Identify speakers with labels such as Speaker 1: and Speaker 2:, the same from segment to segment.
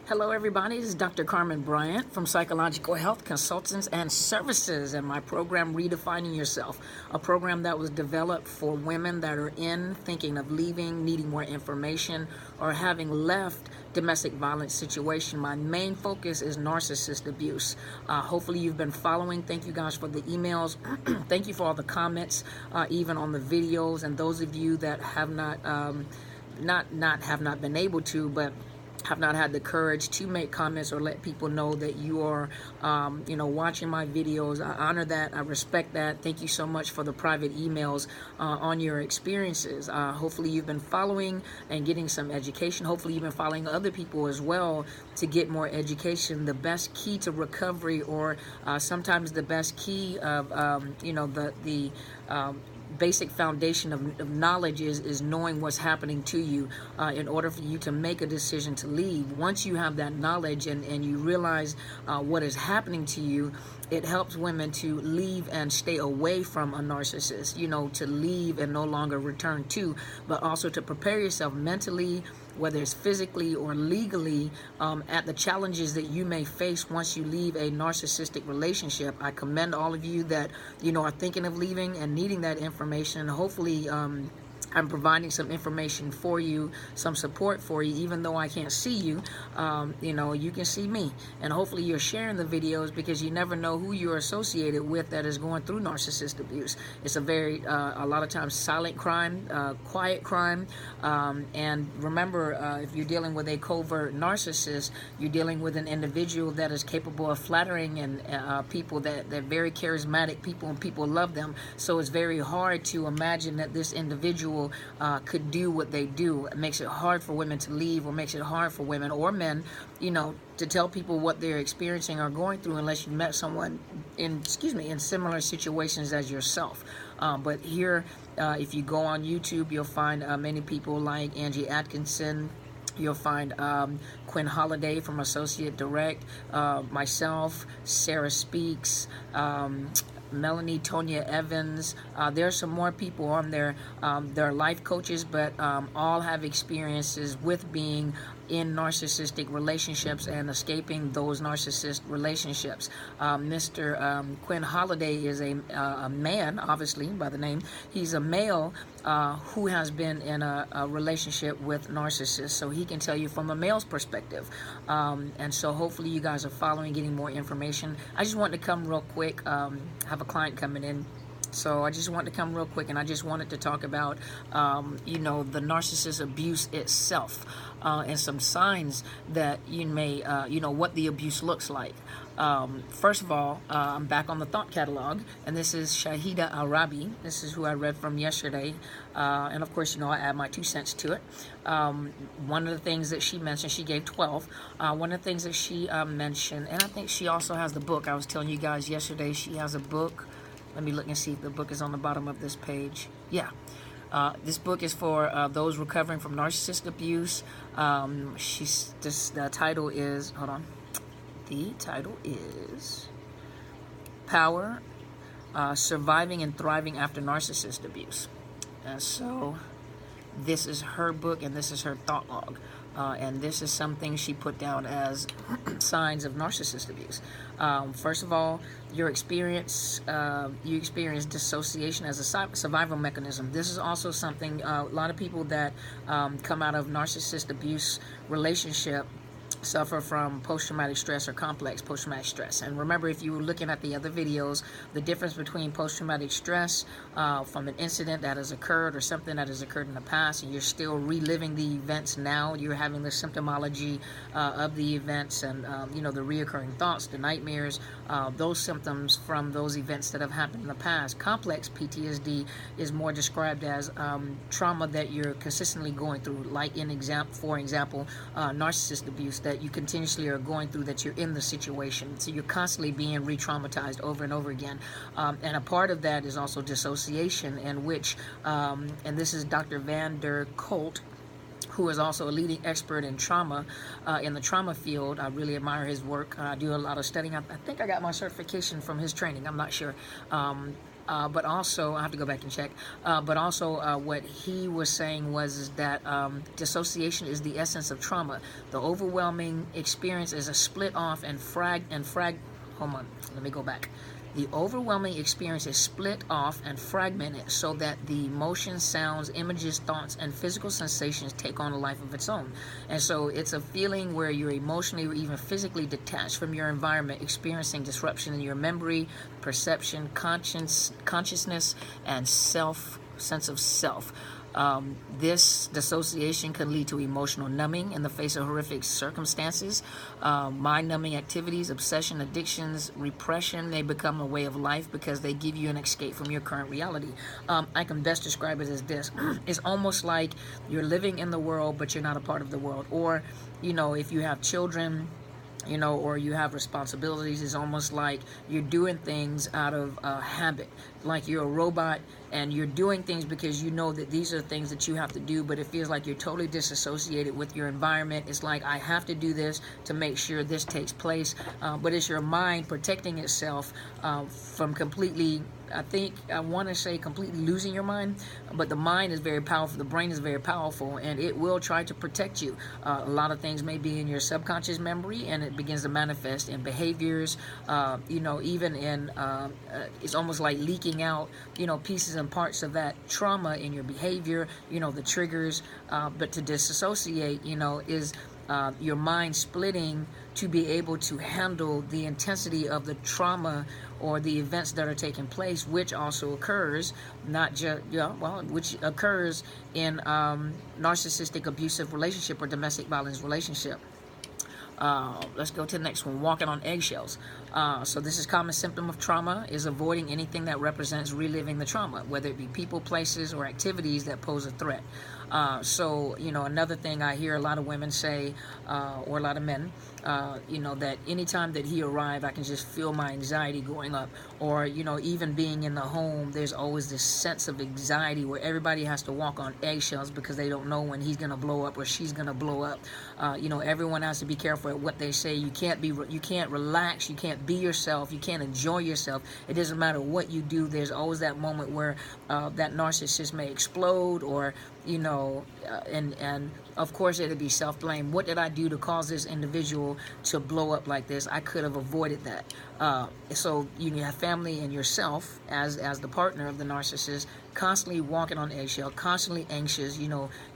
Speaker 1: Hello everybody, this is Dr. Carmen Bryant from Psychological Health Consultants and Services and my program Redefining Yourself, a program that was developed for women that are thinking of leaving, needing more information, or having left domestic violence situation. My main focus is narcissist abuse. Hopefully you've been following. Thank you guys for the emails. Thank you for all the comments, even on the videos, and those of you that have not been able to, but have not had the courage to make comments or let people know that you are, watching my videos. I honor that. I respect that. Thank you so much for the private emails on your experiences. Hopefully you've been following and getting some education. Hopefully you've been following other people as well to get more education. The best key to recovery, or sometimes the best key of, the basic foundation of knowledge is knowing what's happening to you in order for you to make a decision to leave. Once you have that knowledge and you realize what is happening to you, it helps women to leave and stay away from a narcissist, to leave and no longer return to, but also to prepare yourself mentally, whether it's physically or legally, at the challenges that you may face once you leave a narcissistic relationship. I commend all of you that, are thinking of leaving and needing that information. Hopefully, I'm providing some information for you, some support for you, even though I can't see you. You can see me, and hopefully you're sharing the videos, because you never know who you're associated with that is going through narcissist abuse. It's a very, a lot of times, silent crime, quiet crime, and remember, if you're dealing with a covert narcissist, you're dealing with an individual that is capable of flattering and people that they're very charismatic people, and people love them. So it's very hard to imagine that this individual could do what they do. It makes it hard for women to leave, or makes it hard for women or men, to tell people what they're experiencing or going through, unless you met someone in similar situations as yourself. But here, if you go on YouTube, you'll find many people like Angie Atkinson. You'll find Quinn Holiday from Associate Direct, myself, Sarah Speaks, Melanie Tonya Evans. There's some more people on there. They're life coaches, but all have experiences with being in narcissistic relationships and escaping those narcissist relationships. Mr. Quinn Holiday is a man, obviously, by the name. He's a male who has been in a relationship with narcissists, so he can tell you from a male's perspective. And so hopefully you guys are following, getting more information. I just wanted to come real quick. I have a client coming in, so I just wanted to come real quick, and I just wanted to talk about, the narcissist abuse itself, and some signs that you may, what the abuse looks like. First of all, I'm back on the thought catalog, and this is Shahida Arabi. This is who I read from yesterday, and of course, I add my 2 cents to it. One of the things that she mentioned, she gave 12. One of the things that she mentioned, and I think she also has the book. I was telling you guys yesterday, she has a book. Let me look and see if the book is on the bottom of this page. Yeah. This book is for those recovering from narcissist abuse. The title is, hold on. The title is Power, Surviving and Thriving After Narcissist Abuse. And so this is her book, and this is her thought log. And this is something she put down as signs of narcissist abuse. First of all, you experience dissociation as a survival mechanism. This is also something a lot of people that come out of narcissist abuse relationship suffer from post-traumatic stress or complex post-traumatic stress. And remember, if you were looking at the other videos, the difference between post-traumatic stress from an incident that has occurred or something that has occurred in the past, and you're still reliving the events now, you're having the symptomology of the events, and the reoccurring thoughts, the nightmares, those symptoms from those events that have happened in the past. Complex PTSD is more described as trauma that you're consistently going through, like for example, narcissist abuse, that you continuously are going through, that you're in the situation. So you're constantly being re-traumatized over and over again. And a part of that is also dissociation, in which, and this is Dr. Van der Colt, who is also a leading expert in trauma, in the trauma field. I really admire his work. I do a lot of studying. I think I got my certification from his training. I'm not sure. But also, I have to go back and check. But also, what he was saying is that dissociation is the essence of trauma. The overwhelming experience is a split off and Hold on, let me go back. The overwhelming experience is split off and fragmented so that the emotions, sounds, images, thoughts, and physical sensations take on a life of its own. And so it's a feeling where you're emotionally or even physically detached from your environment, experiencing disruption in your memory, perception, consciousness, and sense of self. This dissociation can lead to emotional numbing in the face of horrific circumstances. Mind-numbing activities, obsession, addictions, repression, they become a way of life because they give you an escape from your current reality. I can best describe it as this. It's almost like you're living in the world, but you're not a part of the world. Or, if you have children, or you have responsibilities, it's almost like you're doing things out of habit. Like you're a robot and you're doing things because you know that these are things that you have to do, but it feels like you're totally disassociated with your environment. It's like, I have to do this to make sure this takes place, but it's your mind protecting itself from completely, I want to say completely losing your mind, but the mind is very powerful, the brain is very powerful, and it will try to protect you. A lot of things may be in your subconscious memory, and it begins to manifest in behaviors, even in, it's almost like leaking out, pieces and parts of that trauma in your behavior, the triggers, but to disassociate, is your mind splitting to be able to handle the intensity of the trauma or the events that are taking place, which also occurs, which occurs in narcissistic abusive relationship or domestic violence relationship. Let's go to the next one, walking on eggshells. So this is common symptom of trauma, is avoiding anything that represents reliving the trauma, whether it be people, places, or activities that pose a threat. So, another thing I hear a lot of women say, or a lot of men, that anytime that he arrived, I can just feel my anxiety going up. Or, even being in the home, there's always this sense of anxiety where everybody has to walk on eggshells because they don't know when he's going to blow up or she's going to blow up. Everyone has to be careful at what they say. You can't relax, you can't be yourself, you can't enjoy yourself. It doesn't matter what you do, there's always that moment where that narcissist may explode, or and of course it'll be self-blame. What did I do to cause this individual to blow up like this? I could have avoided that. So you have family and yourself as the partner of the narcissist, constantly walking on eggshell, constantly anxious,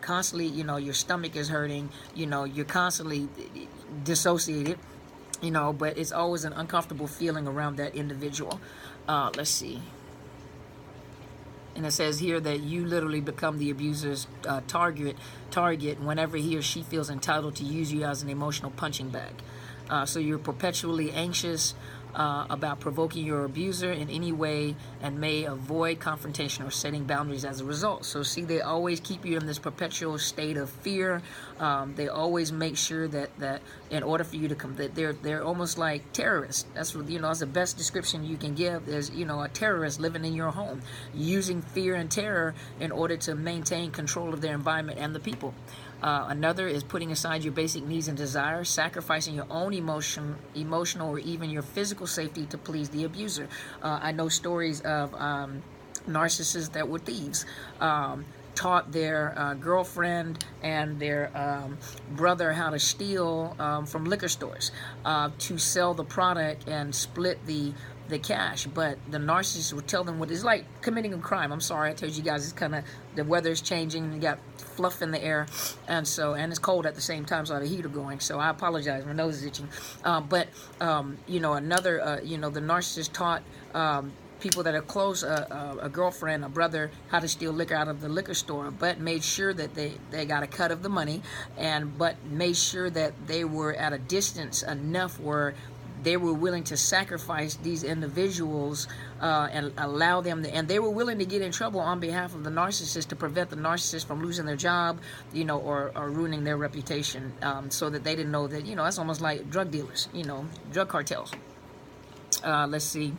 Speaker 1: constantly, your stomach is hurting, you're constantly dissociated, but it's always an uncomfortable feeling around that individual. Let's see. And it says here that you literally become the abuser's target whenever he or she feels entitled to use you as an emotional punching bag. So you're perpetually anxious about provoking your abuser in any way and may avoid confrontation or setting boundaries as a result. So see, they always keep you in this perpetual state of fear. They always make sure that in order for you to come, that they're almost like terrorists. That's what, that's the best description you can give, is a terrorist living in your home, using fear and terror in order to maintain control of their environment and the people. Another is putting aside your basic needs and desires, sacrificing your own emotional or even your physical safety to please the abuser. I know stories of narcissists that were thieves. Taught their girlfriend and their brother how to steal from liquor stores to sell the product and split the cash. But the narcissist would tell them what it's like committing a crime. I'm sorry, I told you guys, it's kind of, the weather's changing, you got fluff in the air, and it's cold at the same time, so I have the heater going, so I apologize, my nose is itching. But another, the narcissist taught people that are close, a girlfriend, a brother, how to steal liquor out of the liquor store, but made sure that they got a cut of the money, but made sure that they were at a distance enough where they were willing to sacrifice these individuals and allow them and they were willing to get in trouble on behalf of the narcissist to prevent the narcissist from losing their job, or ruining their reputation, so that they didn't know that, that's almost like drug dealers, drug cartels. Let's see.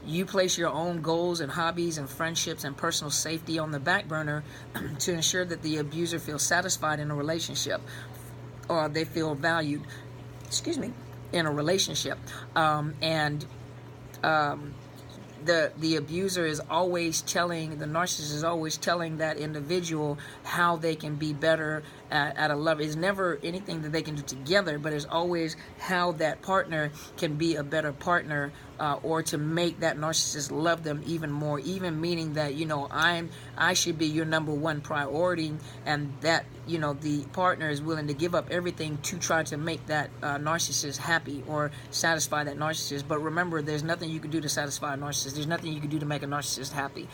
Speaker 1: You place your own goals and hobbies and friendships and personal safety on the back burner to ensure that the abuser feels satisfied in a relationship, or they feel valued, in a relationship. the abuser is always telling, the narcissist is always telling that individual how they can be better at a level. It's never anything that they can do together, but it's always how that partner can be a better partner, or to make that narcissist love them even more, even meaning that, you know, I should be your number one priority, and that, you know, the partner is willing to give up everything to try to make that narcissist happy or satisfy that narcissist. But remember, there's nothing you can do to satisfy a narcissist. There's nothing you can do to make a narcissist happy.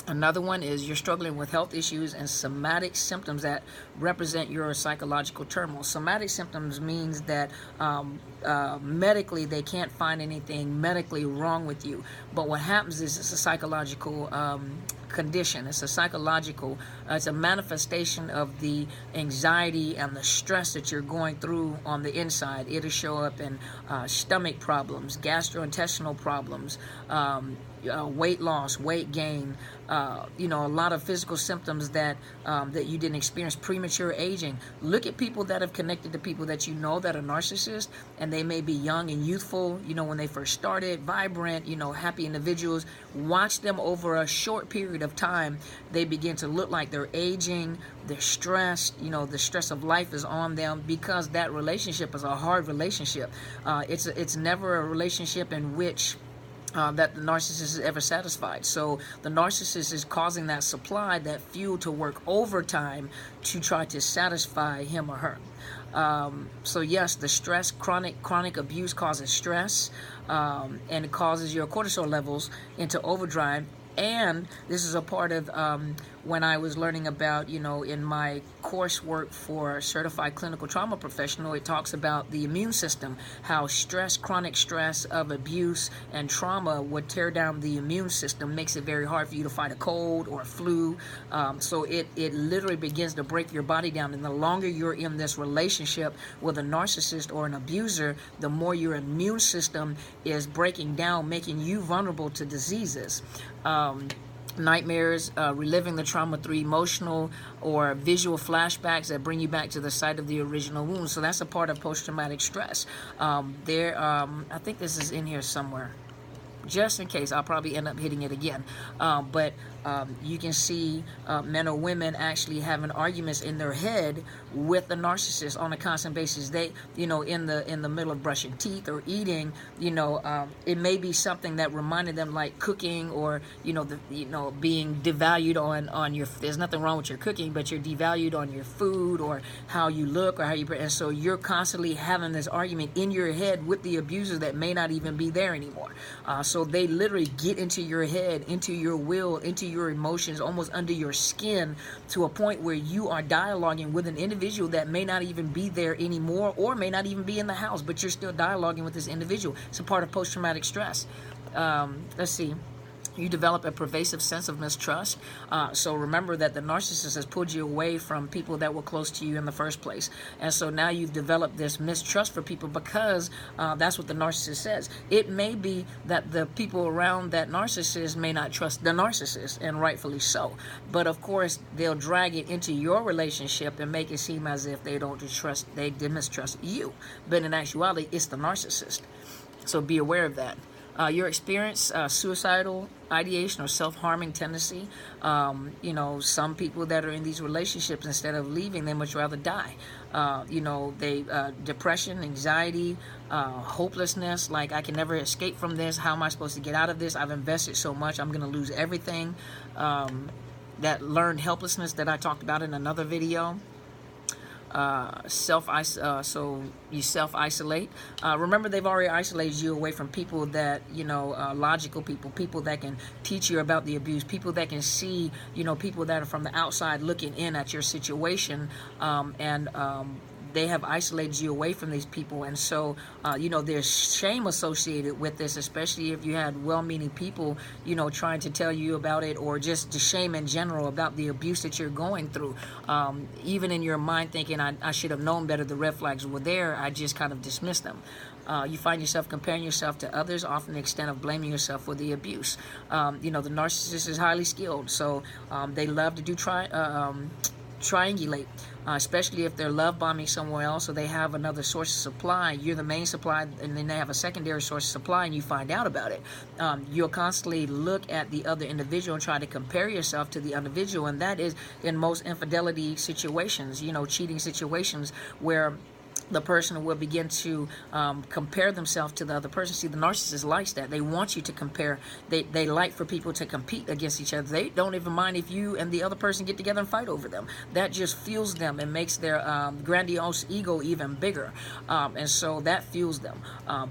Speaker 1: Another one is you're struggling with health issues and somatic symptoms that represent your psychological turmoil. Somatic symptoms means that medically they can't find anything medically wrong with you. But what happens is it's a psychological condition. It's a psychological, it's a manifestation of the anxiety and the stress that you're going through on the inside. It'll show up in stomach problems, gastrointestinal problems, weight loss, weight gain, you know, a lot of physical symptoms that that you didn't experience, premature aging. Look at people that have connected to people that you know that are narcissists, and they may be young and youthful, you know, when they first started, vibrant, you know, happy individuals. Watch them over a short period of time, they begin to look like they're aging, they're stressed, you know, the stress of life is on them, because that relationship is a hard relationship. It's never a relationship in which that the narcissist is ever satisfied. So the narcissist is causing that supply, that fuel, to work overtime to try to satisfy him or her. So yes, the stress, chronic abuse causes stress, and it causes your cortisol levels into overdrive. And this is a part of when I was learning about, you know, in my coursework for certified clinical trauma professional, it talks about the immune system, how stress, chronic stress of abuse and trauma would tear down the immune system, makes it very hard for you to fight a cold or a flu. So it literally begins to break your body down. And the longer you're in this relationship with a narcissist or an abuser, the more your immune system is breaking down, making you vulnerable to diseases. Nightmares, reliving the trauma through emotional or visual flashbacks that bring you back to the site of the original wound. So that's a part of post-traumatic stress. I think this is in here somewhere. Just in case, I'll probably end up hitting it again. But you can see men or women actually having arguments in their head with the narcissist on a constant basis. They, you know, in the middle of brushing teeth or eating, you know, it may be something that reminded them, like cooking, or being devalued on your. There's nothing wrong with your cooking, but you're devalued on your food or how you look or how you. And so you're constantly having this argument in your head with the abuser that may not even be there anymore. So they literally get into your head, into your will, into your emotions, almost under your skin, to a point where you are dialoguing with an individual that may not even be there anymore, or may not even be in the house, but you're still dialoguing with this individual. It's a part of post-traumatic stress. Let's see. You develop a pervasive sense of mistrust. So remember that the narcissist has pulled you away from people that were close to you in the first place. And so now you've developed this mistrust for people, because that's what the narcissist says. It may be that the people around that narcissist may not trust the narcissist, and rightfully so. But of course, they'll drag it into your relationship and make it seem as if they don't trust, they mistrust you. But in actuality, it's the narcissist. So be aware of that. Your experience, suicidal ideation or self-harming tendency. You know, some people that are in these relationships, instead of leaving, they much rather die. You know, depression, anxiety, hopelessness, like, I can never escape from this. How am I supposed to get out of this? I've invested so much, I'm going to lose everything. That learned helplessness that I talked about in another video. So you self-isolate. Remember, they've already isolated you away from people that, you know, logical people that can teach you about the abuse, people that can see, you know, people that are from the outside looking in at your situation, they have isolated you away from these people. And so, you know, there's shame associated with this, especially if you had well-meaning people, you know, trying to tell you about it, or just the shame in general about the abuse that you're going through. Even in your mind thinking, I should have known better, the red flags were there, I just kind of dismissed them. You find yourself comparing yourself to others, often to the extent of blaming yourself for the abuse. You know, the narcissist is highly skilled, so they love to do triangulate, especially if they're love bombing somewhere else, or they have another source of supply. You're the main supply, and then they have a secondary source of supply, and you find out about it. You'll constantly look at the other individual and try to compare yourself to the individual, and that is in most infidelity situations, cheating situations, where the person will begin to compare themselves to the other person. See, the narcissist likes that. They want you to compare. They like for people to compete against each other. They don't even mind if you and the other person get together and fight over them. That just fuels them and makes their grandiose ego even bigger. And so that fuels them.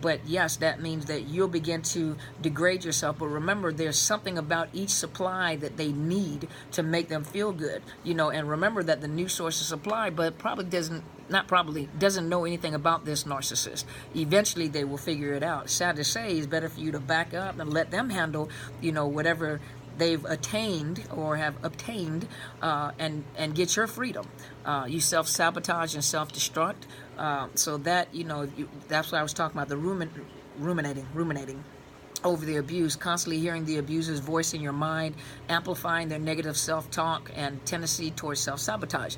Speaker 1: But yes, that means that you'll begin to degrade yourself. But remember, there's something about each supply that they need to make them feel good. And remember that the new source of supply, but doesn't know anything about this narcissist. Eventually they will figure it out. Sad to say, it's better for you to back up and let them handle whatever they've attained or have obtained, and get your freedom. You self-sabotage and self-destruct, so that that's what I was talking about, the ruminating over the abuse, constantly hearing the abuser's voice in your mind, amplifying their negative self-talk and tendency towards self-sabotage.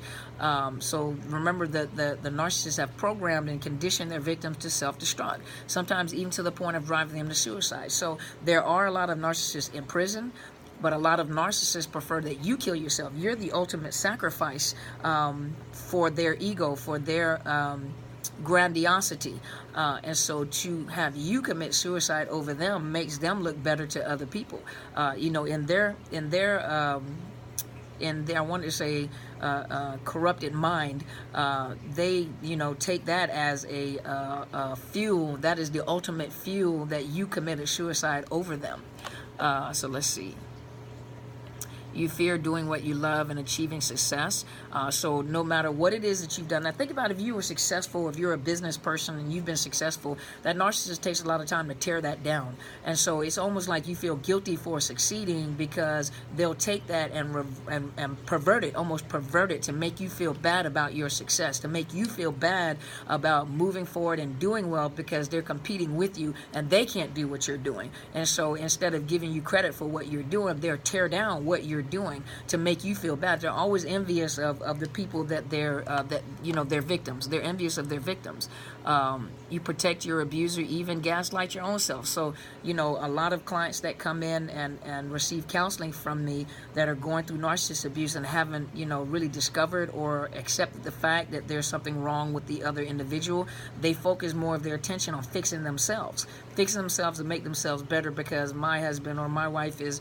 Speaker 1: So remember that the narcissists have programmed and conditioned their victims to self-destruct, sometimes even to the point of driving them to suicide. So there are a lot of narcissists in prison, but a lot of narcissists prefer that you kill yourself. You're the ultimate sacrifice for their ego, for their grandiosity, and so to have you commit suicide over them makes them look better to other people. In their I want to say corrupted mind, they take that as a fuel. That is the ultimate fuel that you committed suicide over them. So let's see. You fear doing what you love and achieving success. So no matter what it is that you've done. Now think about if you were successful, if you're a business person and you've been successful, that narcissist takes a lot of time to tear that down. And so it's almost like you feel guilty for succeeding, because they'll take that and pervert it to make you feel bad about your success, to make you feel bad about moving forward and doing well, because they're competing with you and they can't do what you're doing. And so instead of giving you credit for what you're doing, they'll tear down what you're doing to make you feel bad. They're always envious of the people that they're their victims. They're envious of their victims. You protect your abuser, even gaslight your own self. So a lot of clients that come in and receive counseling from me that are going through narcissist abuse and haven't really discovered or accepted the fact that there's something wrong with the other individual, they focus more of their attention on fixing themselves to make themselves better, because my husband or my wife is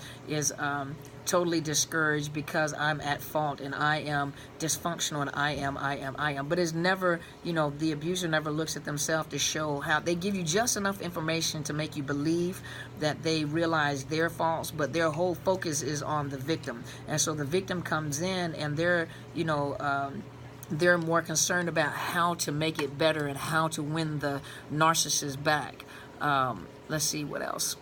Speaker 1: totally discouraged because I'm at fault and I am dysfunctional and I am. But it's never, the abuser never looks at themselves to show how. They give you just enough information to make you believe that they realize their faults, but their whole focus is on the victim. And so the victim comes in and they're more concerned about how to make it better and how to win the narcissist back. Let's see what else.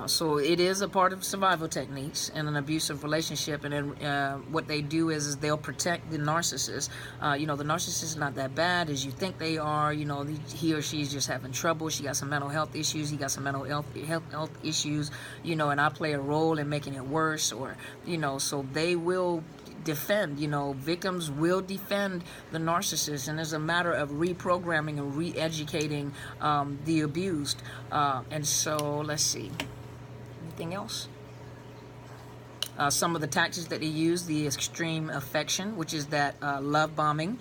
Speaker 1: So it is a part of survival techniques in an abusive relationship, and then what they do is they'll protect the narcissist. The narcissist is not that bad as you think they are. He or she is just having trouble. She got some mental health issues. He got some mental health issues. And I play a role in making it worse, or so they will defend. Victims will defend the narcissist, and it's a matter of reprogramming and re-educating the abused. And so let's see, anything else? Some of the tactics that they use, the extreme affection, which is that love bombing.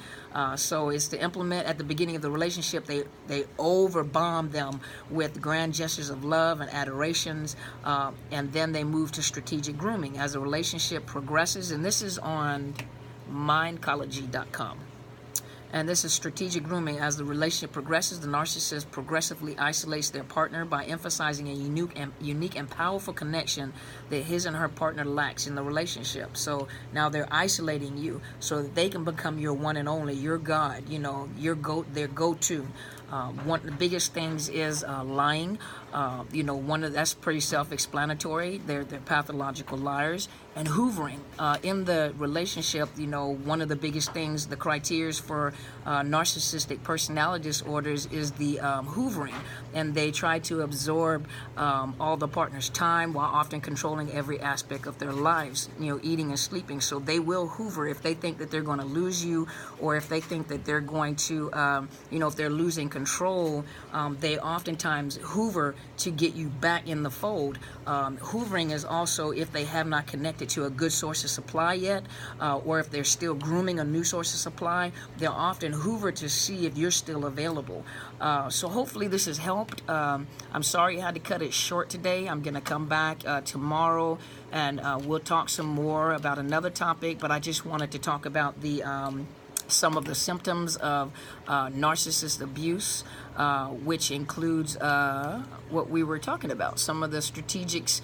Speaker 1: So it's to implement at the beginning of the relationship, they overbomb them with grand gestures of love and adorations, and then they move to strategic grooming as the relationship progresses. And this is on mindcology.com. And this is strategic grooming. As the relationship progresses, the narcissist progressively isolates their partner by emphasizing a unique and powerful connection that his and her partner lacks in the relationship. So now they're isolating you so that they can become your one and only, your God, their go-to. One of the biggest things is lying. That's pretty self-explanatory. They're pathological liars. and hoovering in the relationship. You know, one of the biggest things, the criteria for narcissistic personality disorders is the hoovering, and they try to absorb all the partner's time while often controlling every aspect of their lives, you know, eating and sleeping. So they will hoover if they think that they're going to lose you, or if they think that they're going to, you know, if they're losing control, they oftentimes hoover to get you back in the fold. Hoovering is also if they have not connected to a good source of supply yet, or if they're still grooming a new source of supply, they'll often hoover to see if you're still available. So hopefully this has helped. I'm sorry I had to cut it short today. I'm going to come back tomorrow, and we'll talk some more about another topic, but I just wanted to talk about the some of the symptoms of narcissist abuse, which includes what we were talking about, some of the strategies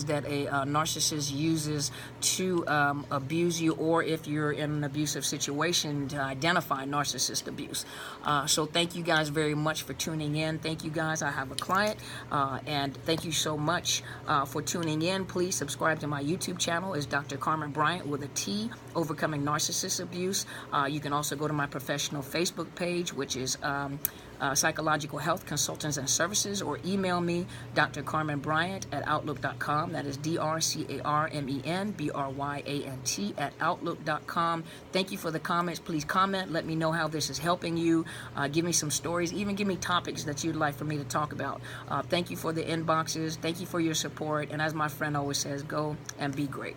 Speaker 1: that a narcissist uses to abuse you, or if you're in an abusive situation, to identify narcissist abuse. So thank you guys very much for tuning in. Thank you guys. I have a client, and thank you so much for tuning in. Please subscribe to my YouTube channel. It's Dr. Carmen Bryant with a T, Overcoming Narcissist Abuse. You can also go to my professional Facebook page, which is Psychological Health Consultants and Services, or email me, Dr. Carmen Bryant at Outlook.com. That is DrCarmenBryant at Outlook.com. Thank you for the comments. Please comment. Let me know how this is helping you. Give me some stories. Even give me topics that you'd like for me to talk about. Thank you for the inboxes. Thank you for your support. And as my friend always says, go and be great.